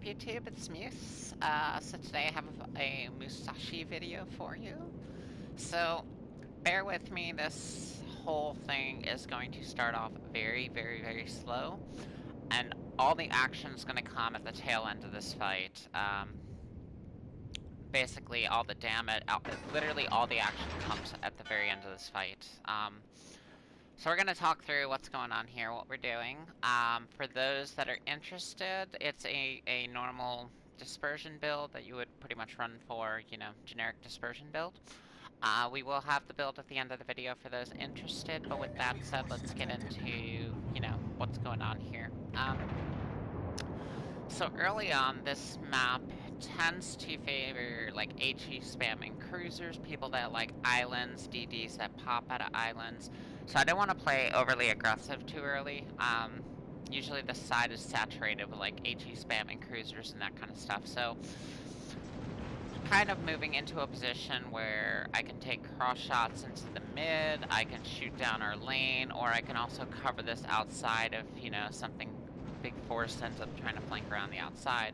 up, YouTube? It's Muse. So today I have a Musashi video for you. So, bear with me, this whole thing is going to start off very slow, and all the action is going to come at the tail end of this fight. Basically, all the damage, literally all the action comes at the very end of this fight. So we're going to talk through what's going on here, what we're doing. For those that are interested, it's a normal dispersion build that you would pretty much run for, you know, generic dispersion build. We will have the build at the end of the video for those interested, but with that said, let's get into, you know, what's going on here. So early on, this map tends to favor, like, HE spamming cruisers, people that like islands, DDs that pop out of islands. So I don't want to play overly aggressive too early. Usually the side is saturated with, like, HE spamming cruisers and that kind of stuff. So kind of moving into a position where I can take cross shots into the mid, I can shoot down our lane, or I can also cover this outside if, you know, something big force ends up trying to flank around the outside.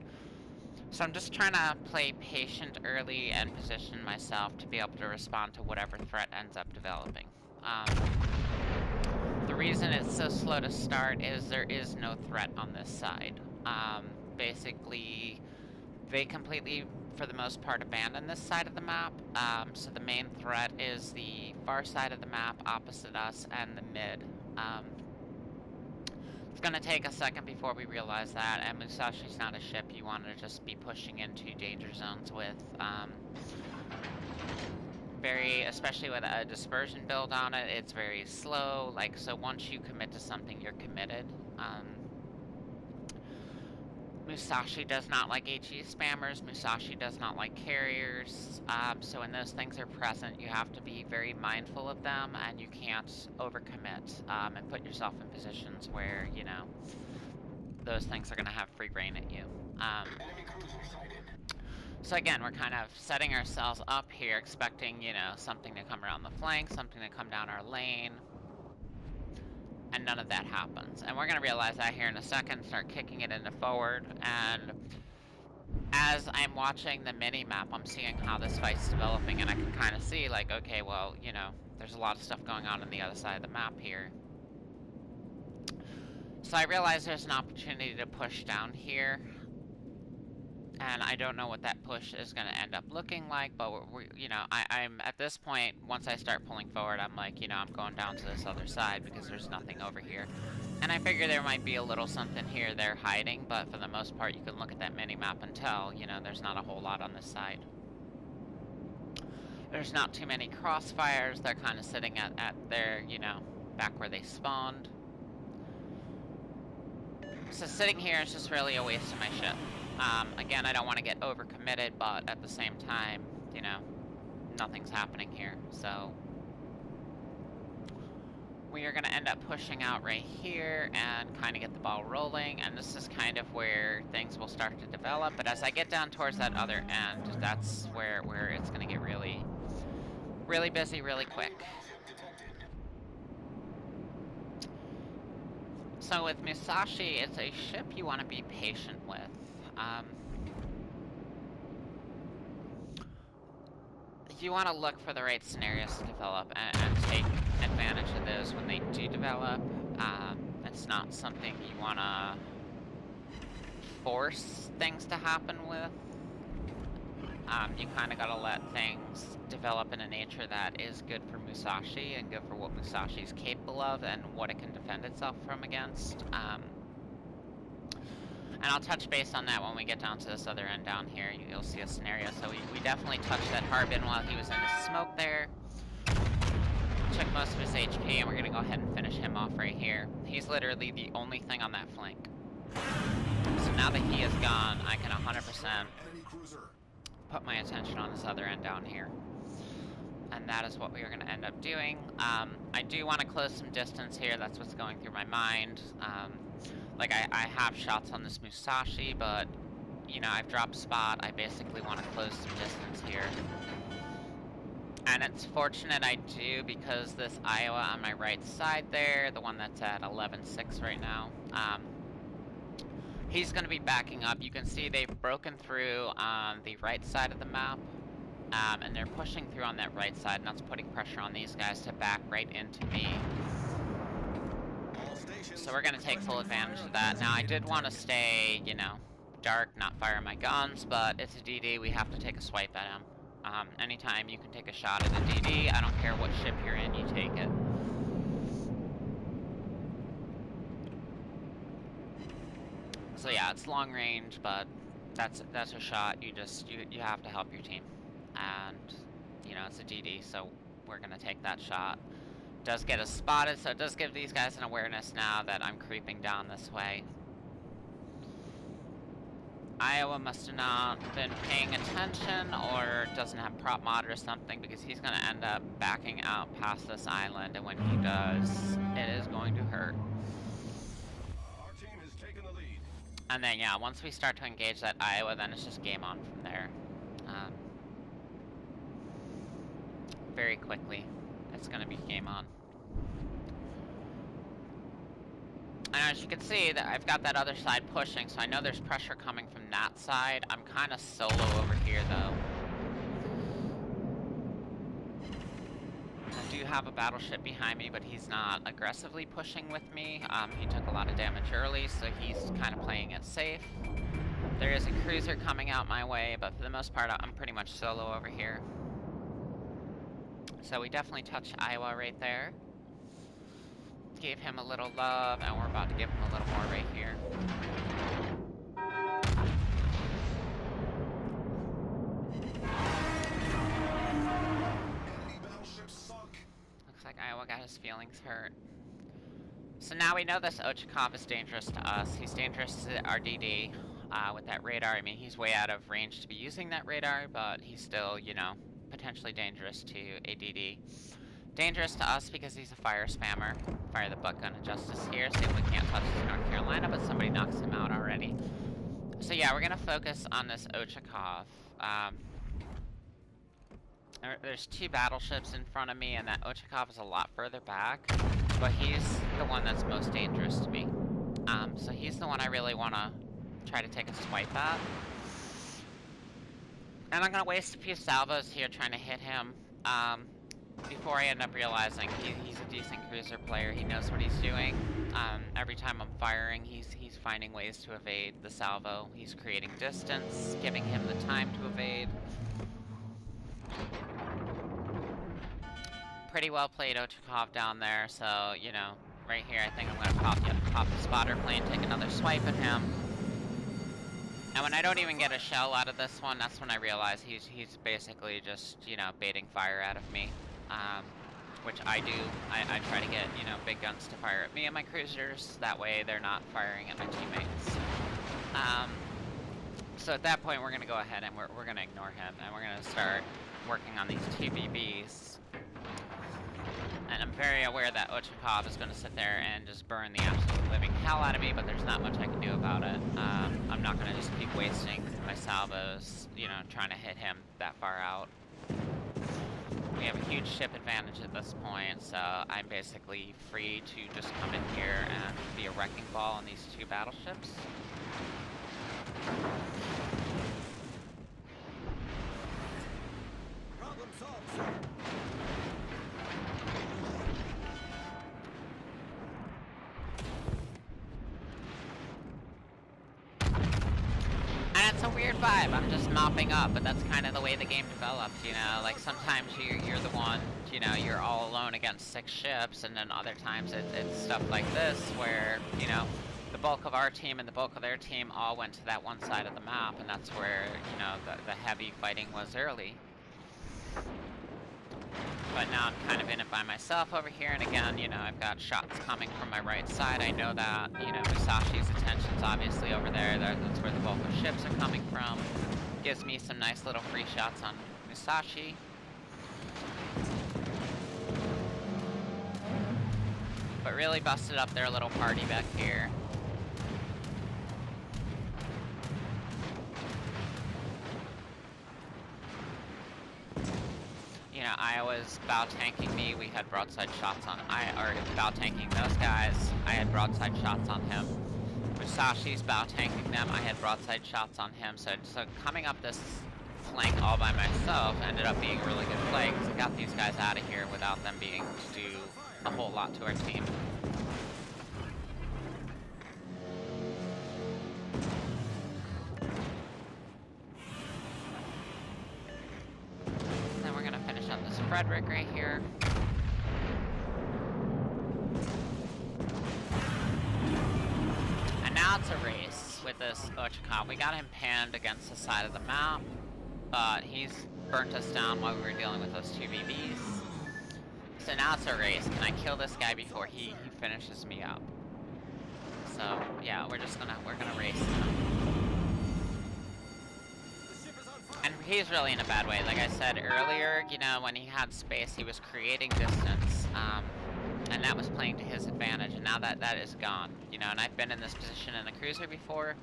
So I'm just trying to play patient early and position myself to be able to respond to whatever threat ends up developing. The reason it's so slow to start is there is no threat on this side. Basically, they completely, for the most part, abandon this side of the map. So the main threat is the far side of the map opposite us and the mid. It's gonna take a second before we realize that, and Musashi's not a ship you want to just be pushing into danger zones with. Especially with a dispersion build on it, it's very slow, like, so once you commit to something, you're committed. Musashi does not like HE spammers, Musashi does not like carriers, so when those things are present, you have to be very mindful of them, and you can't overcommit, and put yourself in positions where, you know, those things are going to have free reign at you. So again, we're kind of setting ourselves up here, expecting, you know, something to come around the flank, something to come down our lane, and none of that happens. And we're going to realize that here in a second, start kicking it into forward, and as I'm watching the mini-map, I'm seeing how this fight's developing, and I can kind of see, like, okay, well, you know, there's a lot of stuff going on the other side of the map here. So I realize there's an opportunity to push down here, and I don't know what that push is going to end up looking like, but you know, I'm at this point, once I start pulling forward, I'm like, you know, I'm going down to this other side because there's nothing over here. And I figure there might be a little something here they're hiding, but for the most part, you can look at that mini-map and tell, you know, there's not a whole lot on this side. There's not too many crossfires, they're kind of sitting at their, you know, back where they spawned. So sitting here is just really a waste of my ship. Again, I don't want to get overcommitted, but at the same time, you know, nothing's happening here, so we are going to end up pushing out right here and kind of get the ball rolling, and this is kind of where things will start to develop, but as I get down towards that other end, that's where it's going to get really busy really quick. So with Musashi, it's a ship you want to be patient with. You want to look for the right scenarios to develop and take advantage of those when they do develop. It's not something you want to force things to happen with. You kind of got to let things develop in a nature that is good for Musashi and good for what Musashi is capable of and what it can defend itself from against. And I'll touch base on that when we get down to this other end down here. You'll see a scenario. So we definitely touched that Harbin while he was in his smoke there. Took most of his HP, and we're going to go ahead and finish him off right here. He's literally the only thing on that flank. So now that he is gone, I can 100% put my attention on this other end down here. And that is what we are going to end up doing. I do want to close some distance here. That's what's going through my mind. Like, I have shots on this Musashi, but, you know, I've dropped spot. I basically want to close some distance here. And it's fortunate I do, because this Iowa on my right side there, the one that's at 11.6 right now, He's going to be backing up. You can see they've broken through on the right side of the map. And they're pushing through on that right side, and that's putting pressure on these guys to back right into me. So we're going to take full advantage of that. Now, I did want to stay, you know, dark, not fire my guns, but it's a DD. We have to take a swipe at him. Anytime you can take a shot at a DD, I don't care what ship you're in, you take it. So yeah, it's long range, but that's a shot. You have to help your team. And, you know, it's a DD, so we're going to take that shot. Does get us spotted, so it does give these guys an awareness now that I'm creeping down this way. Iowa must have not been paying attention or doesn't have prop mod or something, because he's going to end up backing out past this island, and when he does, it is going to hurt. Our team has taken the lead. And then, yeah, once we start to engage that Iowa, then it's just game on from there. Very quickly, it's going to be game on. And as you can see, that I've got that other side pushing, so I know there's pressure coming from that side. I'm kind of solo over here, though. I do have a battleship behind me, but he's not aggressively pushing with me. He took a lot of damage early, so he's kind of playing it safe. There is a cruiser coming out my way, but for the most part, I'm pretty much solo over here. So we definitely touched Iowa right there. Gave him a little love, and we're about to give him a little more right here. Looks like Iowa got his feelings hurt. So now we know this Ochakov is dangerous to us. He's dangerous to our DD with that radar. I mean, he's way out of range to be using that radar, but he's still, you know, potentially dangerous to ADD. Dangerous to us because he's a fire spammer. Fire the butt gun of justice here. See if we can't touch North Carolina, but somebody knocks him out already. So yeah, we're gonna focus on this Ochakov. There's two battleships in front of me, and that Ochakov is a lot further back, but he's the one that's most dangerous to me. So he's the one I really want to try to take a swipe at. And I'm going to waste a few salvos here trying to hit him, before I end up realizing he's a decent cruiser player. He knows what he's doing. Every time I'm firing, he's finding ways to evade the salvo. He's creating distance, giving him the time to evade. Pretty well played Ochakov down there, so, you know, right here I think I'm going to pop the spotter plane, take another swipe at him. And when I don't even get a shell out of this one, that's when I realize he's basically just, you know, baiting fire out of me. Which I do. I try to get, you know, big guns to fire at me and my cruisers. That way they're not firing at my teammates. So at that point we're going to go ahead and we're going to ignore him. And we're going to start working on these two BBs. And I'm very aware that Ochakov is going to sit there and just burn the absolute living hell out of me, but there's not much I can do about it. I'm not going to just keep wasting my salvos, you know, trying to hit him that far out. We have a huge ship advantage at this point, so I'm basically free to just come in here and be a wrecking ball on these two battleships. Problem solved, sir. And it's a weird vibe. I'm just mopping up, but that's kind of the way the game developed, you know? Like, sometimes you're the one, you know, you're all alone against 6 ships, and then other times it's stuff like this, where, you know, the bulk of our team and the bulk of their team all went to that one side of the map, and that's where, you know, the heavy fighting was early. But now I'm kind of in it by myself over here, and again, you know, I've got shots coming from my right side. I know that, you know, Musashi's attention's obviously over there. That's where the bulk of ships are coming from. Gives me some nice little free shots on Musashi. But really busted up their little party back here. You know, Iowa's bow tanking me. We had broadside shots on bow tanking those guys. I had broadside shots on him. Musashi's bow tanking them. I had broadside shots on him, so coming up this flank all by myself ended up being a really good play, because I got these guys out of here without them being to do a whole lot to our team. Then we're gonna finish up this Frederick right here. And now it's a race with this Ochakov. We got him pinned against the side of the map, but he's burnt us down while we were dealing with those 2 BBs. So now it's a race. Can I kill this guy before he finishes me up? So yeah, we're gonna race him. And he's really in a bad way. Like I said earlier, you know, when he had space, he was creating distance, and that was playing to his advantage. And now that is gone, you know. And I've been in this position in the cruiser before,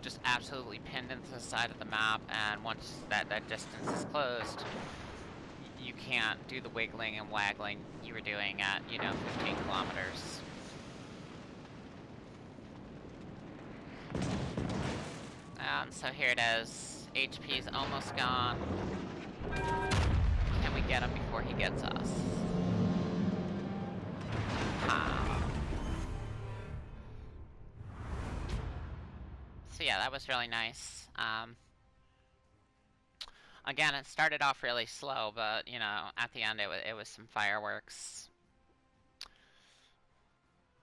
just absolutely pinned into the side of the map. And once that distance is closed, you can't do the wiggling and waggling you were doing at, you know, 15 kilometers. And so here it is. HP's almost gone. Can we get him before he gets us? So yeah, that was really nice. Again, it started off really slow, but, you know, at the end it was some fireworks.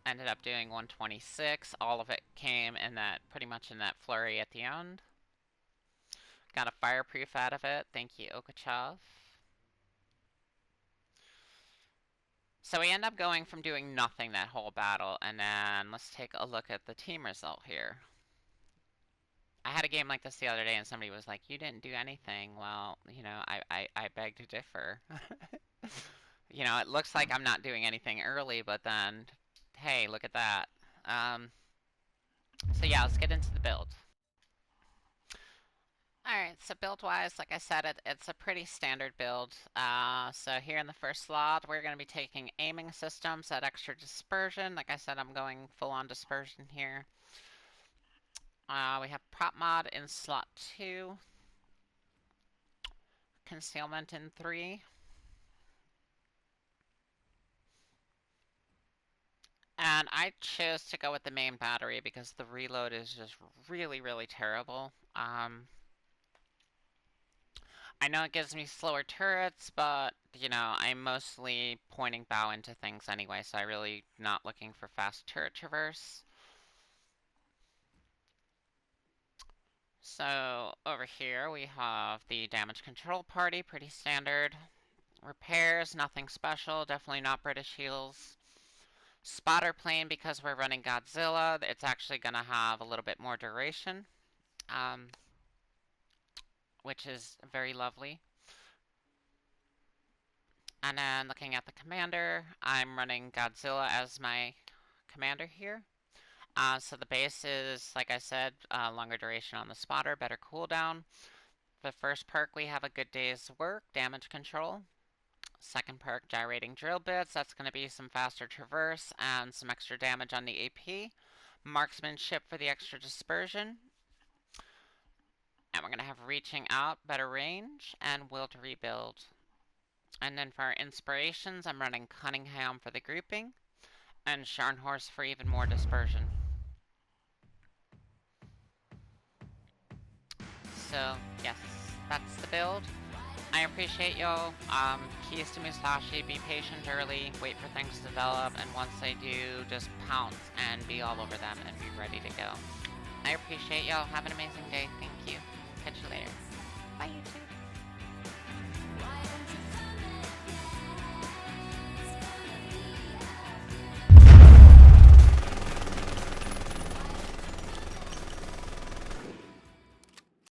Ended up doing 126. All of it came in pretty much in that flurry at the end. Got a fireproof out of it. Thank you, Okachav. So we end up going from doing nothing that whole battle, and then let's take a look at the team result here. I had a game like this the other day, and somebody was like, "You didn't do anything." Well, you know, I beg to differ. You know, it looks like I'm not doing anything early, but then, hey, look at that. So yeah, let's get into the build. Alright, so build-wise, like I said, it's a pretty standard build. So here in the first slot, we're going to be taking aiming systems at extra dispersion. Like I said, I'm going full-on dispersion here. We have prop mod in slot 2. Concealment in 3. And I chose to go with the main battery because the reload is just really, really terrible. I know it gives me slower turrets, but, you know, I'm mostly pointing bow into things anyway, so I'm really not looking for fast turret traverse. So, over here we have the damage control party, pretty standard. Repairs, nothing special, definitely not British heals. Spotter plane, because we're running Godzilla, it's actually going to have a little bit more duration, which is very lovely. And then looking at the commander, I'm running Godzilla as my commander here. So the base is, like I said, longer duration on the spotter, better cooldown. The first perk, we have a good day's work, damage control. Second perk, gyrating drill bits. That's going to be some faster traverse and some extra damage on the AP. Marksmanship for the extra dispersion. And we're going to have reaching out, better range, and will to rebuild. And then for our inspirations, I'm running Cunningham for the grouping, and Scharnhorst for even more dispersion. So, yes, that's the build. I appreciate y'all. Keys to Musashi, be patient early, wait for things to develop, and once they do, just pounce and be all over them and be ready to go. I appreciate y'all. Have an amazing day. Thank you. Catch you later.